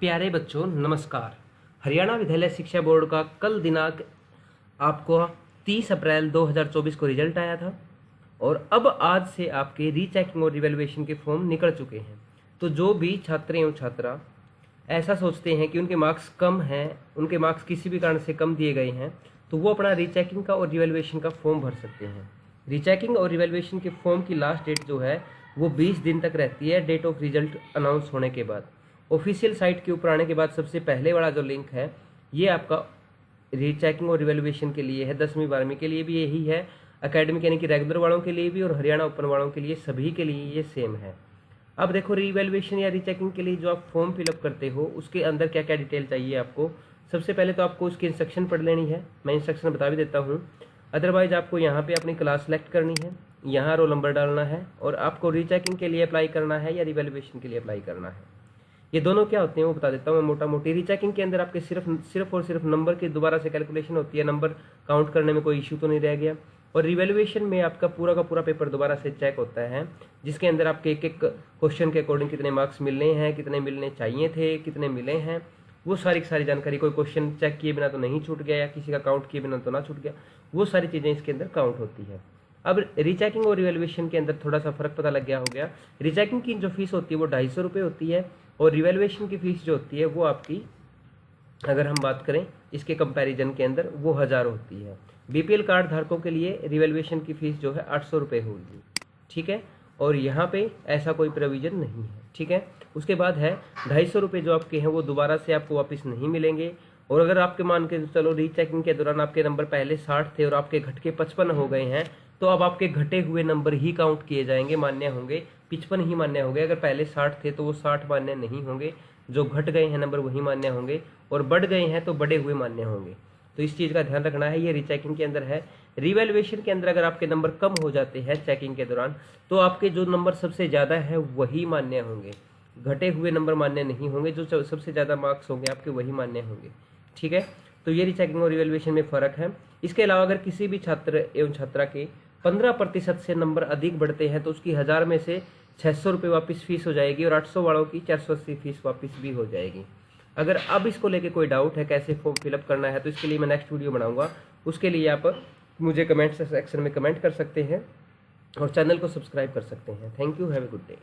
प्यारे बच्चों नमस्कार। हरियाणा विद्यालय शिक्षा बोर्ड का कल दिनांक आपको 30 अप्रैल 2024 को रिजल्ट आया था और अब आज से आपके रीचेकिंग और रिवैल्यूएशन के फॉर्म निकल चुके हैं। तो जो भी छात्र एवं छात्रा ऐसा सोचते हैं कि उनके मार्क्स कम हैं, उनके मार्क्स किसी भी कारण से कम दिए गए हैं, तो वो अपना रीचेकिंग का और रिवैल्यूएशन का फॉर्म भर सकते हैं। रीचेकिंग और रिवैल्यूएशन के फॉर्म की लास्ट डेट जो है वो 20 दिन तक रहती है डेट ऑफ रिजल्ट अनाउंस होने के बाद। ऑफिशियल साइट के ऊपर आने के बाद सबसे पहले वाला जो लिंक है ये आपका रीचेकिंग और रिवैल्यूएशन के लिए है। 10वीं 12वीं के लिए भी यही है, एकेडमिक यानी कि रेगुलर वालों के लिए भी और हरियाणा ओपन वालों के लिए, सभी के लिए ये सेम है। अब देखो रिवैल्यूएशन या रीचेकिंग के लिए जो आप फॉर्म फिलअप करते हो उसके अंदर क्या क्या डिटेल चाहिए आपको। सबसे पहले तो आपको उसकी इंस्ट्रक्शन पढ़ लेनी है, मैं इंस्ट्रक्शन बता भी देता हूँ। अदरवाइज आपको यहाँ पे अपनी क्लास सेलेक्ट करनी है, यहाँ रोल नंबर डालना है और आपको रीचेकिंग के लिए अप्लाई करना है या रिवैल्यूएशन के लिए अप्लाई करना है। ये दोनों क्या होते हैं वो बता देता हूँ मैं मोटा मोटी। रीचेकिंग के अंदर आपके सिर्फ और सिर्फ नंबर की दोबारा से कैलकुलेशन होती है, नंबर काउंट करने में कोई इशू तो नहीं रह गया। और रिवैल्यूएशन में आपका पूरा का पूरा पेपर दोबारा से चेक होता है, जिसके अंदर आपके एक एक क्वेश्चन के अकॉर्डिंग कितने मार्क्स मिलने हैं, कितने मिलने चाहिए थे, कितने मिले हैं, वो सारी की सारी जानकारी। कोई क्वेश्चन चेक किए बिना तो नहीं छूट गया या किसी का काउंट किए बिना तो ना छूट गया, वो सारी चीज़ें इसके अंदर काउंट होती है। अब रीचेकिंग और रिवैल्यूएशन के अंदर थोड़ा सा फर्क पता लग गया हो गया। रीचेकिंग की जो फीस होती है वो 250 रुपये होती है और रिवैल्यूएशन की फीस जो होती है वो आपकी, अगर हम बात करें इसके कंपैरिजन के अंदर, वो 1000 होती है। बीपीएल कार्ड धारकों के लिए रिवैल्यूएशन की फीस जो है 800 रुपये होगी, ठीक है। और यहाँ पे ऐसा कोई प्रोविजन नहीं है, ठीक है। उसके बाद है 250 रुपये जो आपके हैं वो दोबारा से आपको वापस नहीं मिलेंगे। और अगर आपके मान के चलो रीचेकिंग के दौरान आपके नंबर पहले 60 थे और आपके घट के 55 हो गए हैं, तो अब आपके घटे हुए नंबर ही काउंट किए जाएंगे, मान्य होंगे, 55 ही मान्य होंगे। अगर पहले 60 थे तो वो 60 मान्य नहीं होंगे, जो घट गए हैं नंबर वही मान्य होंगे, और बढ़ गए हैं तो बढ़े हुए मान्य होंगे। तो इस चीज़ का ध्यान रखना है, ये रीचेकिंग के अंदर है। रिवैल्यूएशन के अंदर अगर आपके नंबर कम हो जाते हैं चेकिंग के दौरान, तो आपके जो नंबर सबसे ज़्यादा है वही मान्य होंगे, घटे हुए नंबर मान्य नहीं होंगे। जो सबसे ज़्यादा मार्क्स होंगे आपके वही मान्य होंगे, ठीक है। तो ये रीचेकिंग और रिवैल्यूएशन में फ़र्क है। इसके अलावा अगर किसी भी छात्र एवं छात्रा के 15% से नंबर अधिक बढ़ते हैं तो उसकी 1000 में से 600 रुपये वापस फीस हो जाएगी और 800 वालों की 480 फीस वापस भी हो जाएगी। अगर अब इसको लेके कोई डाउट है कैसे फॉर्म फिलअप करना है, तो इसके लिए मैं नेक्स्ट वीडियो बनाऊंगा। उसके लिए आप मुझे कमेंट सेक्शन में कमेंट कर सकते हैं और चैनल को सब्सक्राइब कर सकते हैं। Thank you, have a good day.